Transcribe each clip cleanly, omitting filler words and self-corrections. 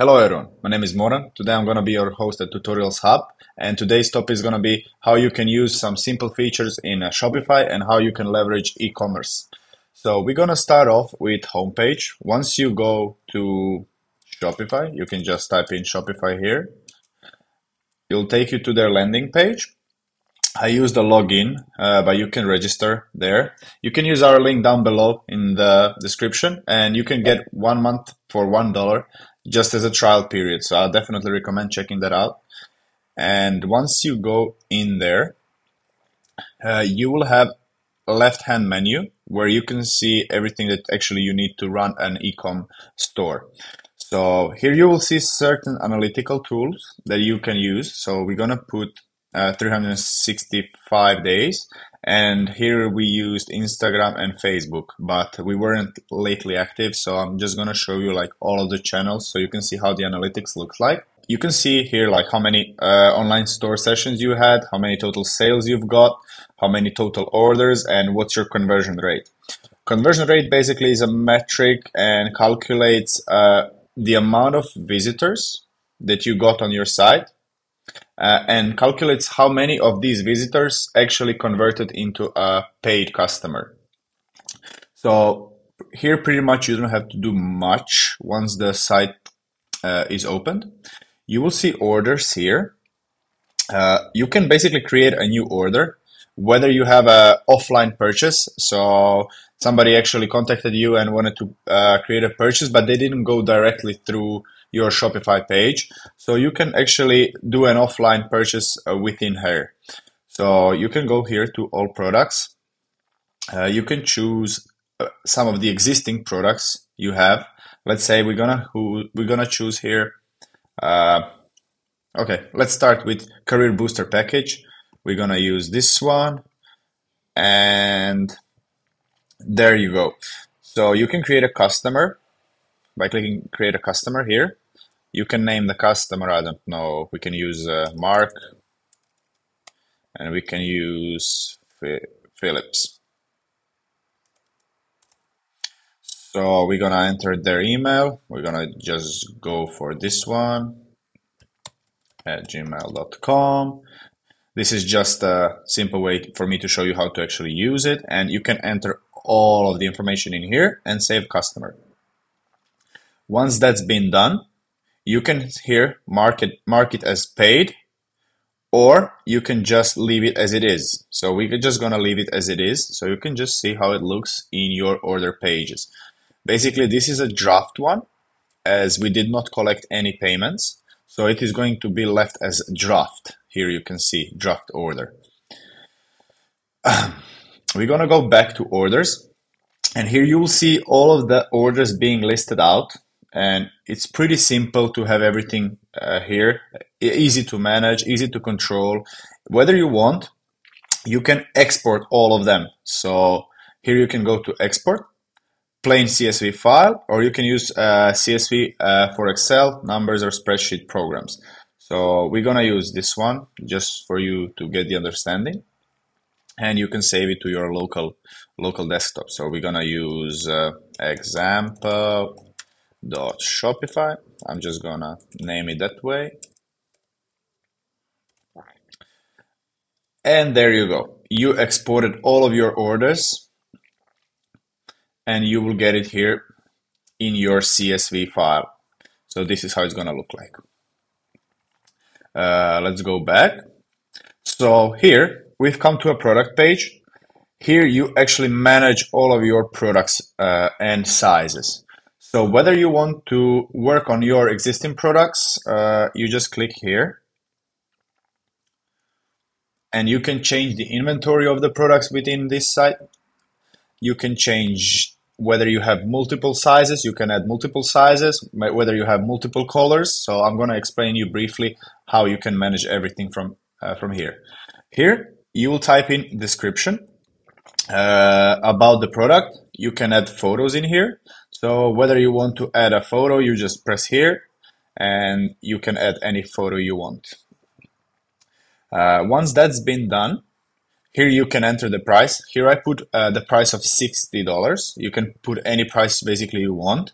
Hello everyone, my name is Moran. Today I'm going to be your host at Tutorials Hub, and today's topic is going to be how you can use some simple features in Shopify and how you can leverage e-commerce. So we're going to start off with homepage. Once you go to Shopify, you can just type in Shopify here. It'll take you to their landing page. I use the login, but you can register there. You can use our link down below in the description, and you can get 1 month for $1 just as a trial period. So I'll definitely recommend checking that out. And once you go in there, you will have a left-hand menu where you can see everything that actually you need to run an e-com store. So here you will see certain analytical tools that you can use. So we're gonna put 365 days, and here we used Instagram and Facebook, but we weren't lately active, so I'm just gonna show you like all of the channels so you can see how the analytics looks like. You can see here like how many online store sessions you had, how many total sales you've got, how many total orders, and what's your conversion rate. Conversion rate basically is a metric and calculates the amount of visitors that you got on your site and calculates how many of these visitors actually converted into a paid customer. So here pretty much you don't have to do much once the site is opened. You will see orders here. You can basically create a new order, whether you have an offline purchase, so somebody actually contacted you and wanted to create a purchase, but they didn't go directly through your Shopify page. So you can actually do an offline purchase within here. So you can go here to all products. You can choose some of the existing products you have. Let's say we're gonna choose here. Okay, let's start with Career Booster Package. We're gonna use this one, and there you go. So you can create a customer by clicking Create a Customer here. You can name the customer, I don't know, we can use Mark, and we can use Phillips. So we're gonna enter their email. We're gonna just go for this one at gmail.com. This is just a simple way for me to show you how to actually use it, and you can enter all of the information in here and save customer. Once that's been done, you can here mark it as paid, or you can just leave it as it is. So we're just gonna leave it as it is, so you can just see how it looks in your order pages. Basically, this is a draft one, as we did not collect any payments, so it is going to be left as draft. Here you can see draft order. We're gonna go back to orders, and here you will see all of the orders being listed out, and it's pretty simple to have everything here. Easy to manage, easy to control. Whether you want, you can export all of them. So here you can go to export, plain CSV file, or you can use CSV for Excel, numbers, or spreadsheet programs. So we're gonna use this one just for you to get the understanding, and you can save it to your local desktop. So we're gonna use example.shopify. I'm just gonna name it that way. And there you go. You exported all of your orders, and you will get it here in your CSV file. So this is how it's gonna look like. Let's go back. So here we've come to a product page. Here you actually manage all of your products and sizes. So whether you want to work on your existing products, you just click here, and you can change the inventory of the products within this site. You can change whether you have multiple sizes, you can add multiple sizes, whether you have multiple colors. So I'm going to explain you briefly how you can manage everything from here. Here you will type in description about the product. You can add photos in here. So whether you want to add a photo, you just press here, and you can add any photo you want. Once that's been done, here you can enter the price. Here I put the price of $60. You can put any price basically you want.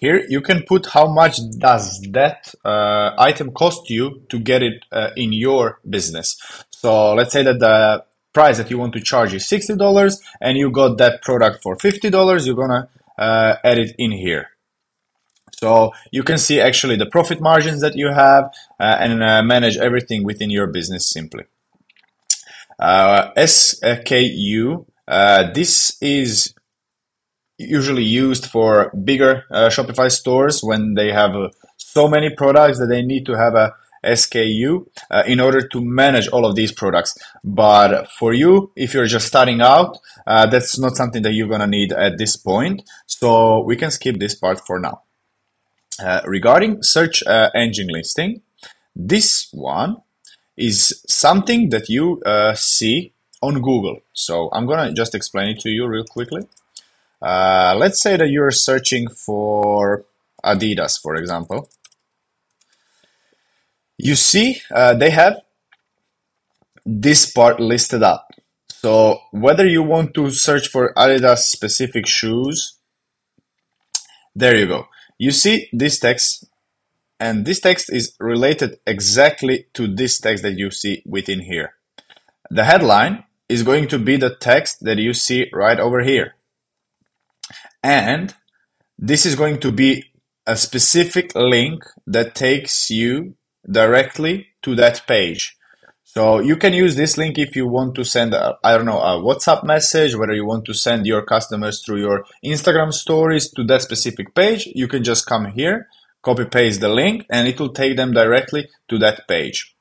Here you can put how much does that item cost you to get it in your business. So let's say that the price that you want to charge is $60 and you got that product for $50, you're gonna add it in here. So you can see actually the profit margins that you have and manage everything within your business simply. SKU, this is usually used for bigger Shopify stores when they have so many products that they need to have a SKU in order to manage all of these products. But for you, if you're just starting out, that's not something that you're going to need at this point. So we can skip this part for now. Regarding search engine listing, this one is something that you see on Google. So I'm going to just explain it to you real quickly. Let's say that you're searching for Adidas, for example. You see, they have this part listed up. So whether you want to search for Adidas specific shoes, there you go. You see this text, and this text is related exactly to this text that you see within here. The headline is going to be the text that you see right over here. And this is going to be a specific link that takes you directly to that page. So you can use this link if you want to send, a WhatsApp message, whether you want to send your customers through your Instagram stories to that specific page. You can just come here, copy paste the link, and it will take them directly to that page.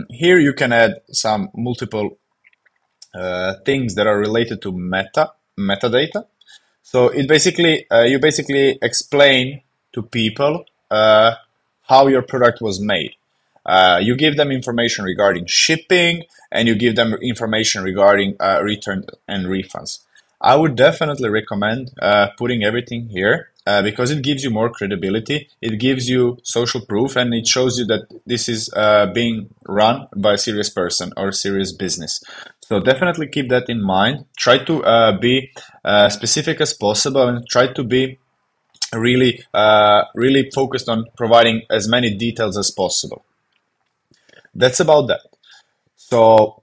Here you can add some multiple things that are related to metadata. So it basically you basically explain to people how your product was made. You give them information regarding shipping, and you give them information regarding return and refunds. I would definitely recommend putting everything here because it gives you more credibility, it gives you social proof, and it shows you that this is being run by a serious person or a serious business. So definitely keep that in mind. Try to be specific as possible, and try to be really focused on providing as many details as possible. That's about that. So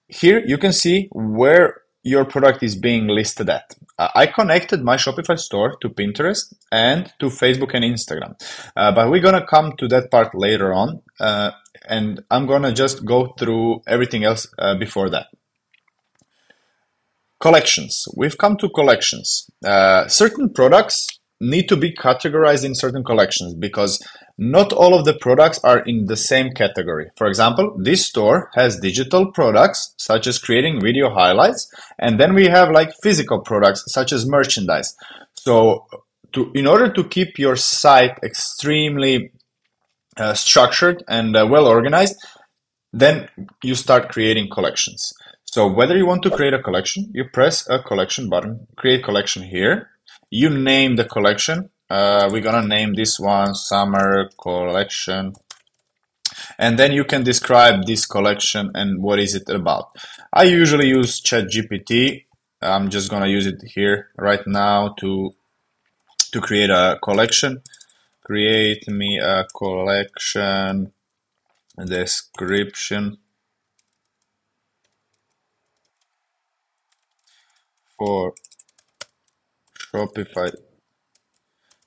here you can see where your product is being listed at. I connected my Shopify store to Pinterest and to Facebook and Instagram, but we're gonna come to that part later on, and I'm gonna just go through everything else before that. Collections. We've come to collections. Certain products need to be categorized in certain collections because not all of the products are in the same category. For example, this store has digital products such as creating video highlights, and then we have like physical products such as merchandise. So in order to keep your site extremely structured and well organized, then you start creating collections. So whether you want to create a collection, you press a collection button, create collection here. You name the collection. We're gonna name this one Summer Collection. And then you can describe this collection and what is it about. I usually use ChatGPT. I'm just gonna use it here right now to create a collection. Create me a collection description for Shopify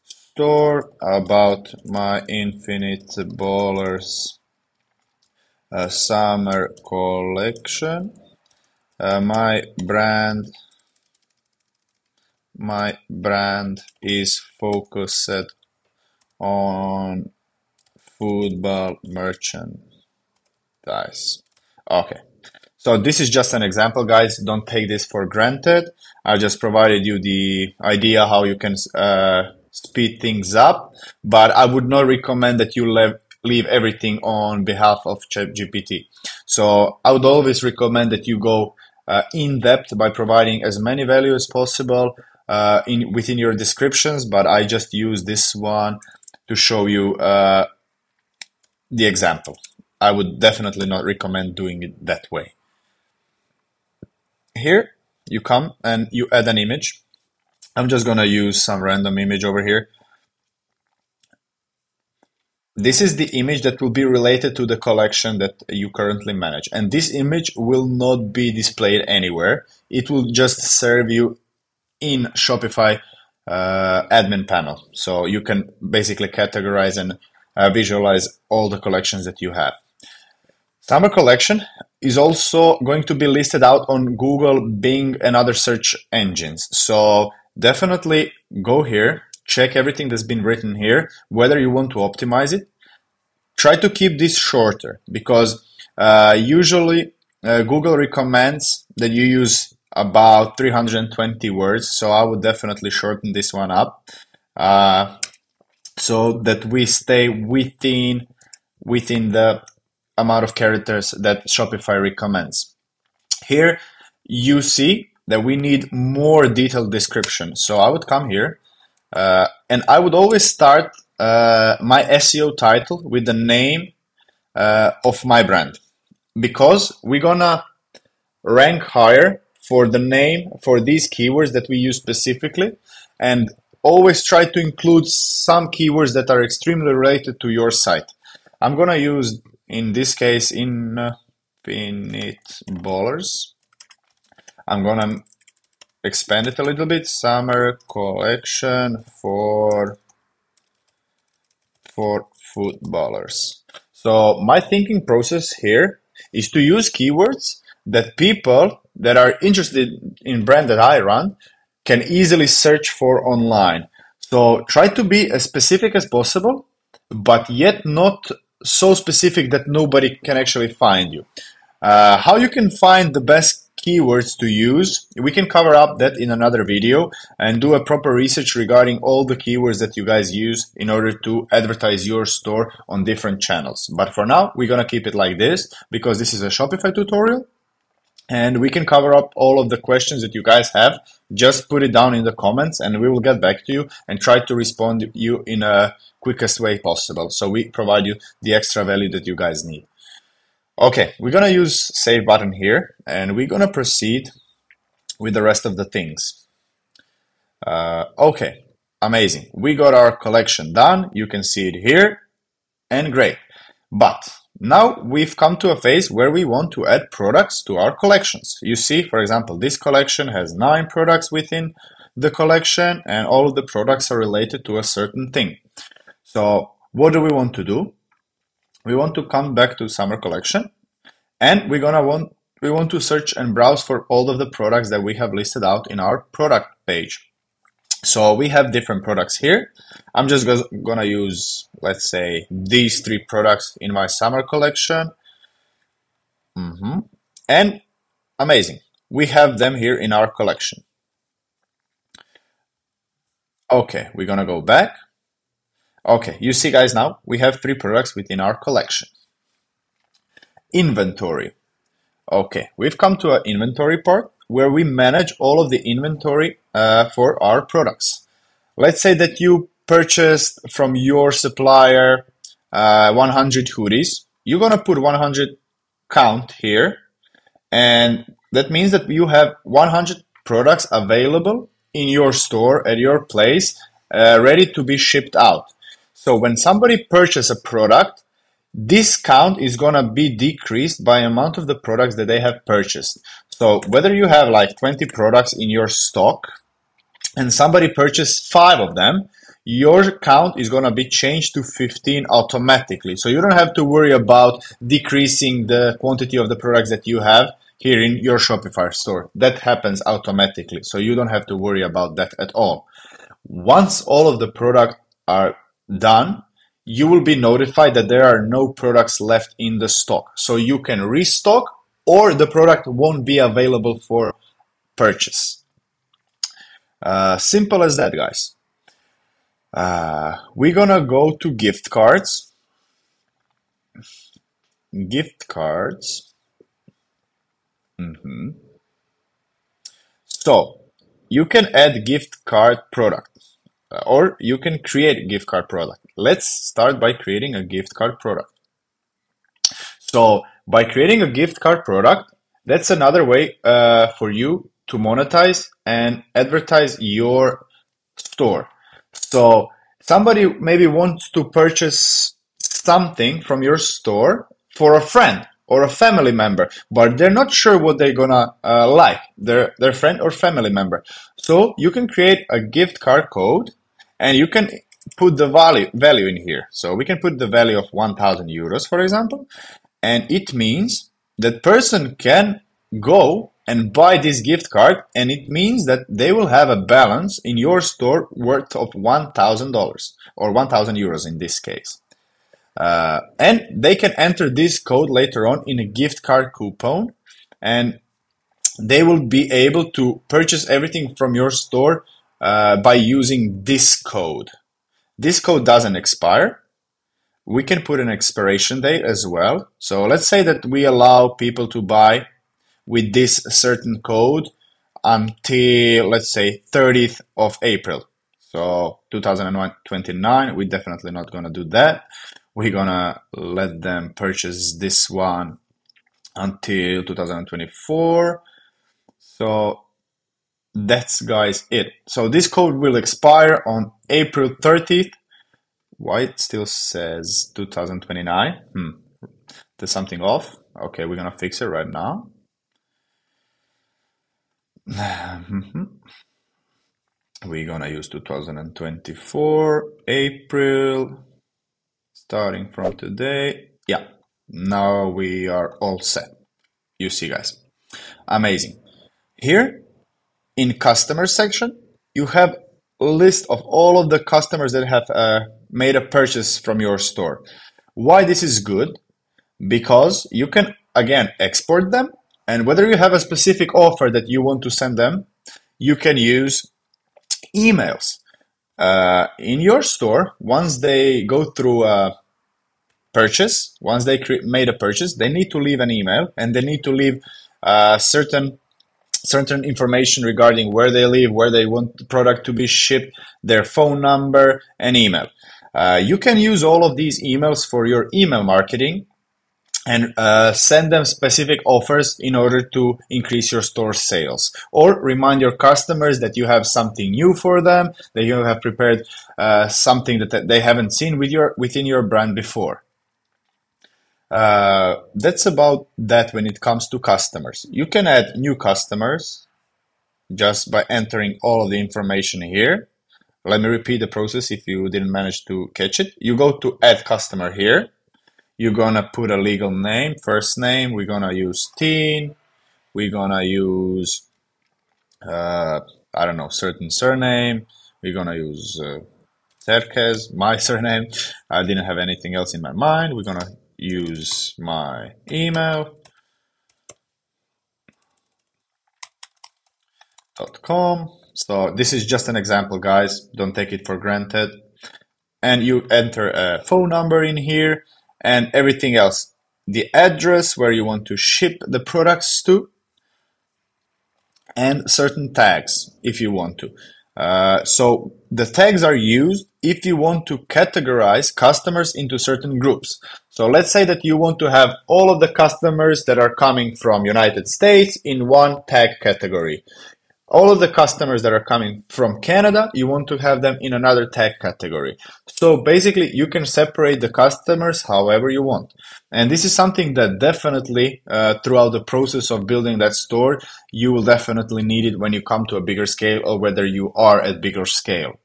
store about my Infinite Ballers summer collection. My brand is focused on football merchandise. Okay. So this is just an example, guys. Don't take this for granted. I just provided you the idea how you can speed things up, but I would not recommend that you leave everything on behalf of ChatGPT. So I would always recommend that you go in depth by providing as many value as possible within your descriptions, but I just use this one to show you the example. I would definitely not recommend doing it that way. Here you come and you add an image. I'm just gonna use some random image over here. This is the image that will be related to the collection that you currently manage. And this image will not be displayed anywhere. It will just serve you in Shopify admin panel. So you can basically categorize and visualize all the collections that you have. Summer collection is also going to be listed out on Google, Bing, and other search engines. So definitely go here, check everything that's been written here, whether you want to optimize it. Try to keep this shorter because usually Google recommends that you use about 320 words. So I would definitely shorten this one up so that we stay within the amount of characters that Shopify recommends. Here you see that we need more detailed description. So I would come here and I would always start my SEO title with the name of my brand because we're gonna rank higher for the name for these keywords that we use specifically, and always try to include some keywords that are extremely related to your site. I'm gonna use, in this case, Infinite Ballers. I'm gonna expand it a little bit. Summer collection for footballers. So my thinking process here is to use keywords that people that are interested in brand that I run can easily search for online. So try to be as specific as possible, but yet not so specific that nobody can actually find you. How you can find the best keywords to use, we can cover up that in another video and do a proper research regarding all the keywords that you guys use in order to advertise your store on different channels. But for now, we're gonna keep it like this because this is a Shopify tutorial and we can cover up all of the questions that you guys have. Just put it down in the comments and we will get back to you and try to respond to you in a quickest way possible. So we provide you the extra value that you guys need. Okay, we're gonna use save button here and we're gonna proceed with the rest of the things. Okay, amazing. We got our collection done. You can see it here and great. But now we've come to a phase where we want to add products to our collections. You see, for example, this collection has 9 products within the collection and all of the products are related to a certain thing. So what do we want to do? We want to come back to summer collection and we want to search and browse for all of the products that we have listed out in our product page. So we have different products here. I'm just gonna use, let's say, these 3 products in my summer collection. And amazing, we have them here in our collection. Okay, we're gonna go back. Okay, you see guys, now we have 3 products within our collection. Inventory. Okay, we've come to an inventory part where we manage all of the inventory for our products. Let's say that you purchased from your supplier 100 hoodies. You're gonna put 100 count here, and that means that you have 100 products available in your store at your place, ready to be shipped out. So when somebody purchases a product, this count is going to be decreased by amount of the products that they have purchased. So whether you have like 20 products in your stock and somebody purchased 5 of them, your count is going to be changed to 15 automatically. So you don't have to worry about decreasing the quantity of the products that you have here in your Shopify store. That happens automatically. So you don't have to worry about that at all. Once all of the products are done, you will be notified that there are no products left in the stock. So you can restock or the product won't be available for purchase. Simple as that, guys. We're gonna go to gift cards. Gift cards. So you can add gift card product or you can create a gift card product. Let's start by creating a gift card product. So by creating a gift card product, that's another way for you to monetize and advertise your store. So somebody maybe wants to purchase something from your store for a friend or a family member, but they're not sure what they're gonna like, their friend or family member. So you can create a gift card code, and you can put the value in here. So we can put the value of 1,000 euros, for example, and it means that person can go and buy this gift card, and it means that they will have a balance in your store worth of $1,000 or 1,000 euros in this case. And they can enter this code later on in a gift card coupon, and they will be able to purchase everything from your store by using this code. This code doesn't expire. We can put an expiration date as well. So let's say that we allow people to buy with this certain code until, let's say, 30th of April. So 2029, we're definitely not going to do that. We're going to let them purchase this one until 2024. So that's, guys, it. So this code will expire on April 30th. Why it still says 2029? There's something off. Okay, we're gonna fix it right now. We're gonna use 2024 April, starting from today. Yeah, now we are all set. You see, guys, amazing. Here in customer section, you have a list of all of the customers that have made a purchase from your store. Why this is good? Because you can again export them, and whether you have a specific offer that you want to send them, you can use emails in your store. Once they go through a purchase, once they made a purchase, they need to leave an email, and they need to leave certain information regarding where they live, where they want the product to be shipped, their phone number, and email. You can use all of these emails for your email marketing and send them specific offers in order to increase your store sales, or remind your customers that you have something new for them, that you have prepared something that they haven't seen within your brand before. That's about that when it comes to customers. You can add new customers just by entering all of the information here. Let me repeat the process if you didn't manage to catch it. You go to add customer here. You're gonna put a legal name, first name. We're gonna use teen. We're gonna use, I don't know, certain surname. We're gonna use Terkes, my surname. I didn't have anything else in my mind. We're gonna use my email. .com. So this is just an example, guys. Don't take it for granted. And you enter a phone number in here and everything else. The address where you want to ship the products to, and certain tags if you want to. So the tags are used if you want to categorize customers into certain groups. So let's say that you want to have all of the customers that are coming from United States in one tag category. All of the customers that are coming from Canada, you want to have them in another tag category. So basically, you can separate the customers however you want. And this is something that definitely, throughout the process of building that store, you will definitely need it when you come to a bigger scale, or whether you are at bigger scale.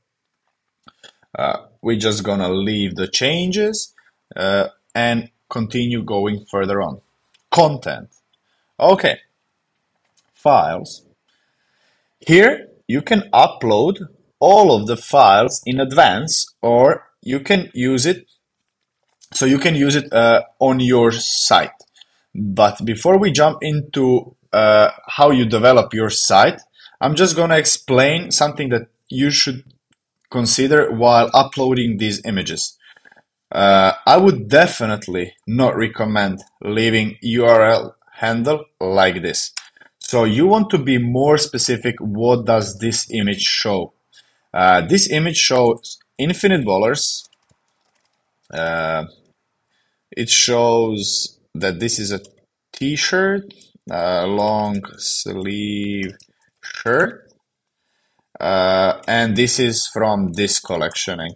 We're just gonna leave the changes and continue going further on. Content. Okay. Files. Here, you can upload all of the files in advance, or you can use it, so you can use it on your site. But before we jump into how you develop your site, I'm just going to explain something that you should consider while uploading these images. I would definitely not recommend leaving URL handle like this. So you want to be more specific. What does this image show? This image shows infinite dollars. It shows that this is a t-shirt, long sleeve shirt. and this is from this collection in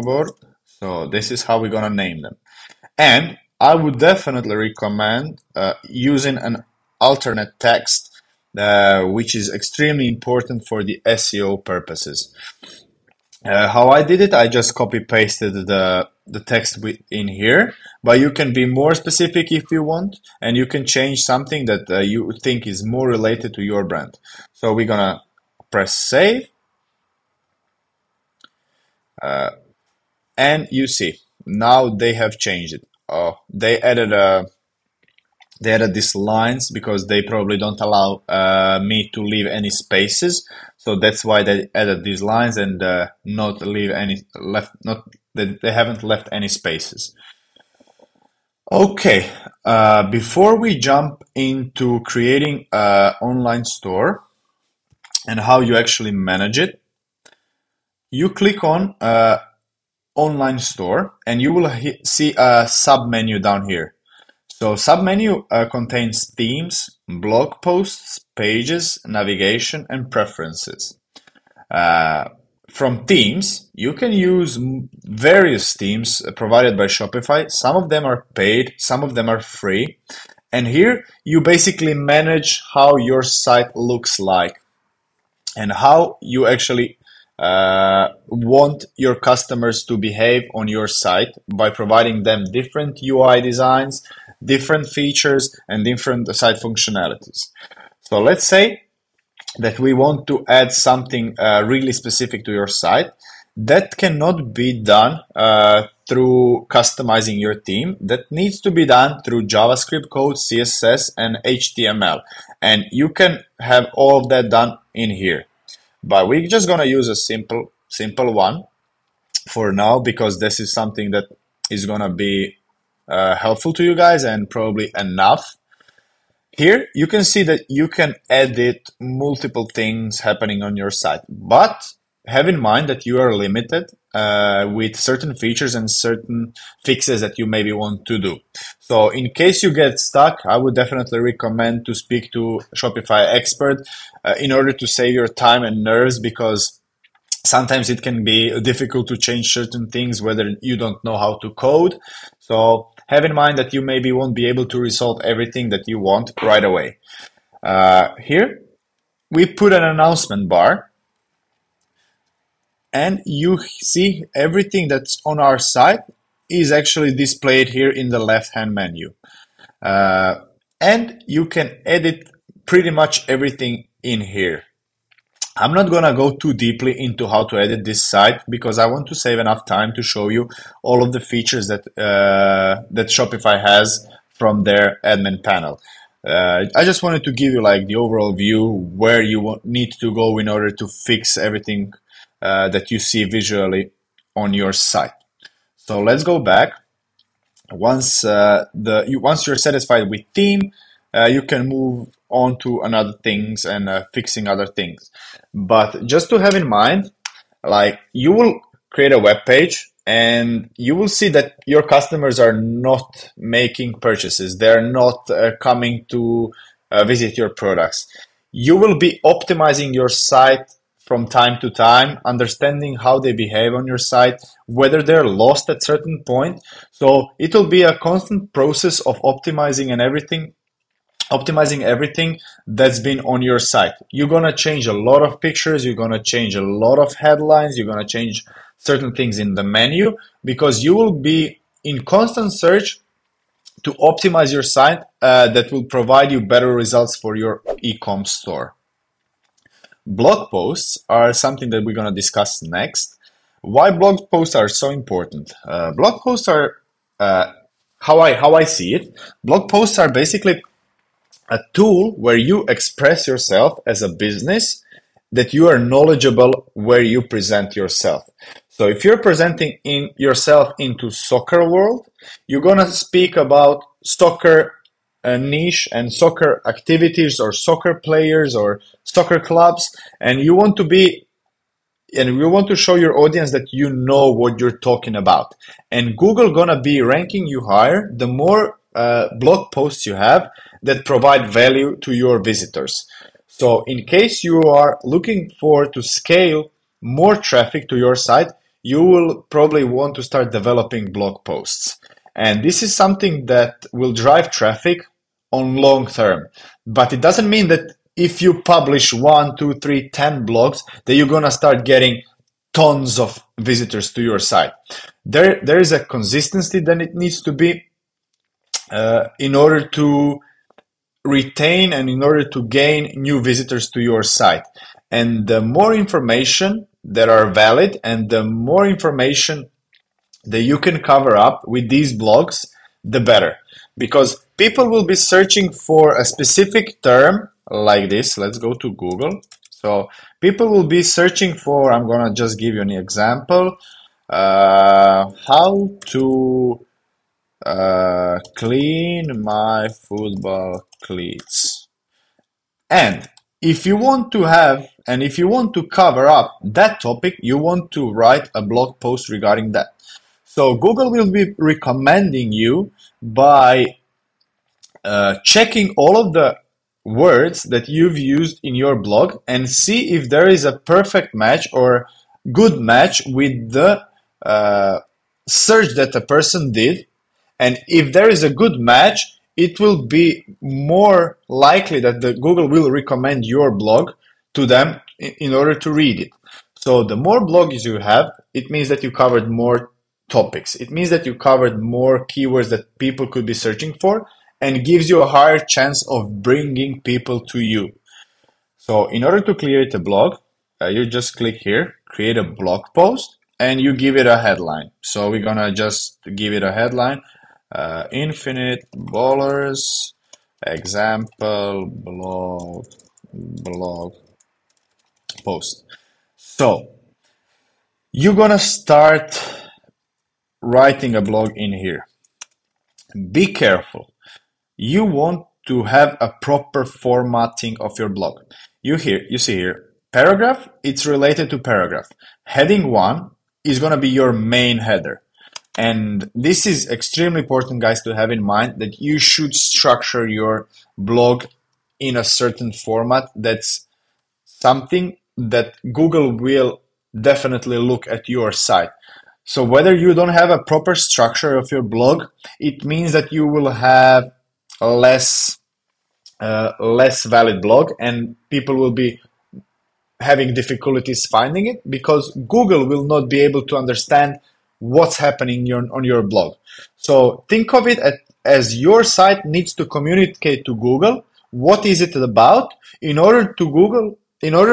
board. So this is how we're gonna name them. And I would definitely recommend using an alternate text, which is extremely important for the SEO purposes. How I did it, I just copy pasted the text in here, but you can be more specific if you want, and you can change something that you think is more related to your brand. So we're gonna press save, and you see now they have changed it. Oh, they added these lines because they probably don't allow me to leave any spaces. So that's why they added these lines and not leave any left. Not they haven't left any spaces. Okay, before we jump into creating an online store and how you actually manage it, you click on online store and you will see a sub menu down here. So submenu contains themes, blog posts, pages, navigation, and preferences. From themes, you can use various themes provided by Shopify. Some of them are paid, some of them are free. And here you basically manage how your site looks like and how you actually want your customers to behave on your site by providing them different UI designs, different features, and different site functionalities. So let's say that we want to add something really specific to your site. That cannot be done through customizing your theme. That needs to be done through JavaScript code, CSS, and HTML. And you can have all of that done in here. But we're just gonna use a simple one for now because this is something that is gonna be helpful to you guys and probably enough. Here you can see that you can edit multiple things happening on your site, but have in mind that you are limited with certain features and certain fixes that you maybe want to do. So in case you get stuck, I would definitely recommend to speak to Shopify expert in order to save your time and nerves, because sometimes it can be difficult to change certain things whether you don't know how to code. So have in mind that you maybe won't be able to resolve everything that you want right away. Here we put an announcement bar, and you see everything that's on our site is actually displayed here in the left-hand menu. And you can edit pretty much everything in here. I'm not gonna go too deeply into how to edit this site because I want to save enough time to show you all of the features that that Shopify has from their admin panel. I just wanted to give you like the overall view where you need to go in order to fix everything that you see visually on your site. So let's go back. Once once you're satisfied with theme, you can move on to another things and fixing other things. But just to have in mind, like you will create a web page and you will see that your customers are not making purchases. They're not coming to visit your products. You will be optimizing your site from time to time, understanding how they behave on your site, whether they're lost at certain point. So it will be a constant process of optimizing everything that's been on your site. You're gonna change a lot of pictures, you're gonna change a lot of headlines, you're gonna change certain things in the menu because you will be in constant search to optimize your site that will provide you better results for your e-com store. Blog posts are something that we're gonna discuss next. Why blog posts are so important? Blog posts are how I see it. Blog posts are basically a tool where you express yourself as a business, that you are knowledgeable where you present yourself. So if you're presenting yourself into soccer world, you're gonna speak about soccer niche and soccer activities or soccer players or soccer clubs, and you want to show your audience that you know what you're talking about. And Google gonna be ranking you higher the more blog posts you have that provide value to your visitors. So in case you are looking for to scale more traffic to your site, you will probably want to start developing blog posts. And this is something that will drive traffic on long term. But it doesn't mean that if you publish one, two, three, 10 blogs, that you're gonna start getting tons of visitors to your site. There is a consistency that it needs to be in order to retain and in order to gain new visitors to your site. And the more information that are valid and the more information that you can cover up with these blogs, the better. Because people will be searching for a specific term like this. Let's go to Google. So people will be searching for, I'm gonna just give you an example, how to clean my football cleats. And if you want to have, and if you want to cover up that topic, you want to write a blog post regarding that. So Google will be recommending you by checking all of the words that you've used in your blog and see if there is a perfect match or good match with the search that a person did. And if there is a good match, it will be more likely that the Google will recommend your blog to them in order to read it. So the more blogs you have, it means that you covered more topics. It means that you covered more keywords that people could be searching for and gives you a higher chance of bringing people to you. So in order to create a blog, you just click here, create a blog post, and you give it a headline. So we're gonna just give it a headline, Infinite Ballers example blog post. So you're gonna start writing a blog in here. Be careful. You want to have a proper formatting of your blog. You see here, paragraph, it's related to paragraph. Heading one is going to be your main header. And this is extremely important, guys, to have in mind that you should structure your blog in a certain format that's something that Google will definitely look at your site. So whether you don't have a proper structure of your blog, it means that you will have a less valid blog and people will be having difficulties finding it because Google will not be able to understand what's happening on your blog. So think of it as your site needs to communicate to Google what is it about in order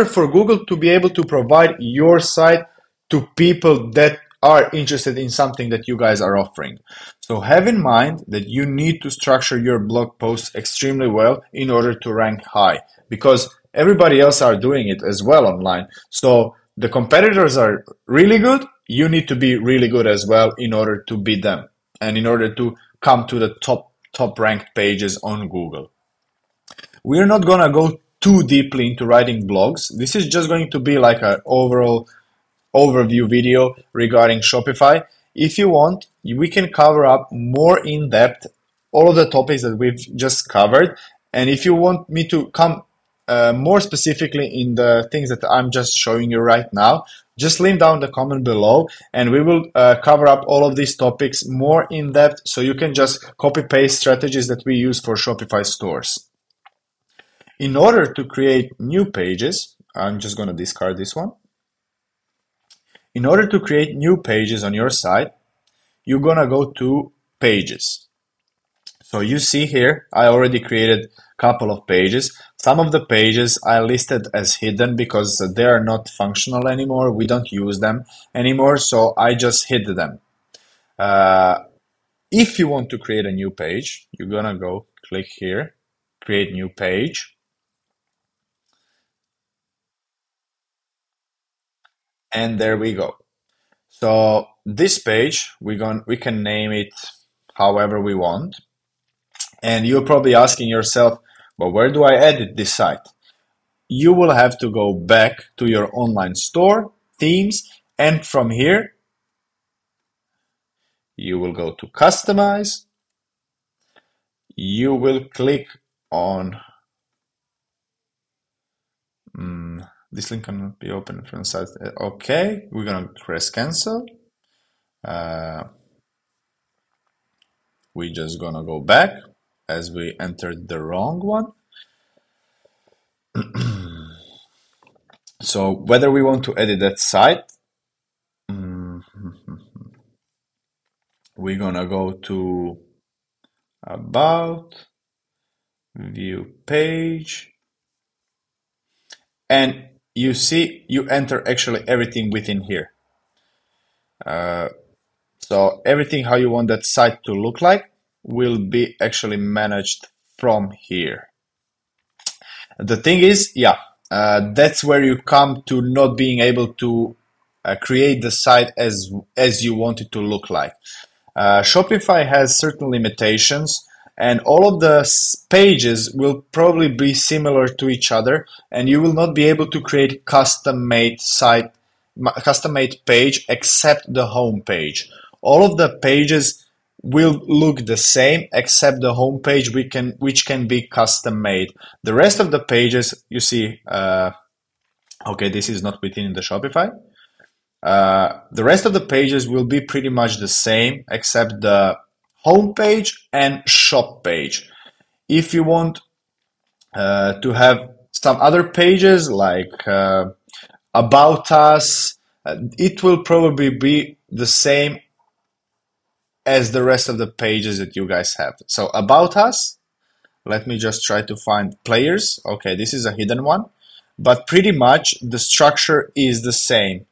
for Google to be able to provide your site to people that are interested in something that you guys are offering. So have in mind that you need to structure your blog posts extremely well in order to rank high because everybody else are doing it as well online. So the competitors are really good. You need to be really good as well in order to beat them and in order to come to the top ranked pages on Google. We're not gonna go too deeply into writing blogs. This is just going to be like an overall overview video regarding Shopify. If you want, we can cover up more in depth all of the topics that we've just covered. And if you want me to come more specifically in the things that I'm just showing you right now, just leave down the comment below and we will cover up all of these topics more in depth so you can just copy paste strategies that we use for Shopify stores. In order to create new pages, I'm just going to discard this one. In order to create new pages on your site, you're gonna go to pages. So you see here, I already created a couple of pages. Some of the pages I listed as hidden because they are not functional anymore. We don't use them anymore, so I just hid them. If you want to create a new page, you're gonna go click here, create new page. And there we go. So this page, we can name it however we want. And you're probably asking yourself, but where do I edit this site? You will have to go back to your online store, themes, and from here, you will go to customize. You will click on This link cannot be opened from the site. Okay, we're gonna press cancel. We're just gonna go back as we entered the wrong one. So whether we want to edit that site, we're gonna go to About, View Page, and you see you enter actually everything within here. So everything how you want that site to look like will be actually managed from here. The thing is, that's where you come to not being able to create the site as you want it to look like. Shopify has certain limitations, and all of the pages will probably be similar to each other, and you will not be able to create custom-made page except the home page. All of the pages will look the same except the home page, which can be custom made. The rest of the pages, you see, okay, this is not within the Shopify. The rest of the pages will be pretty much the same except the home page and shop page. If you want to have some other pages like about us, it will probably be the same as the rest of the pages that you guys have. So about us, let me just try to find players. Okay, this is a hidden one, but pretty much the structure is the same.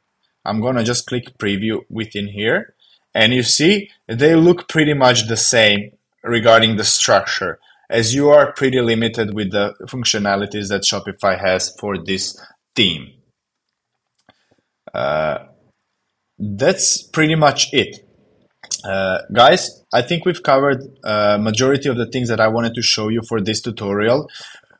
I'm gonna just click preview within here, and you see they look pretty much the same regarding the structure, as you are pretty limited with the functionalities that Shopify has for this theme. That's pretty much it. Guys, I think we've covered majority of the things that I wanted to show you for this tutorial.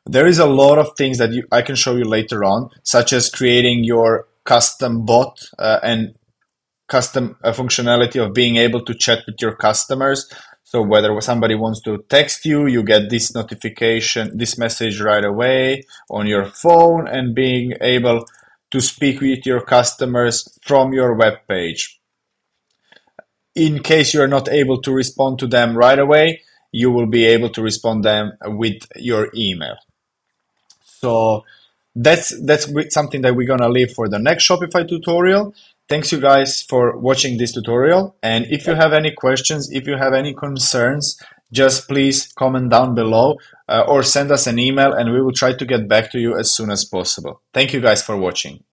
There is a lot of things that I can show you later on, such as creating your custom bot and custom functionality of being able to chat with your customers. So whether somebody wants to text you, you get this notification, this message right away on your phone, and being able to speak with your customers from your web page. In case you're not able to respond to them right away, you will be able to respond them with your email. So that's something that we're gonna leave for the next Shopify tutorial. Thanks you guys for watching this tutorial. And if you have any questions, if you have any concerns, just please comment down below or send us an email, and we will try to get back to you as soon as possible. Thank you guys for watching.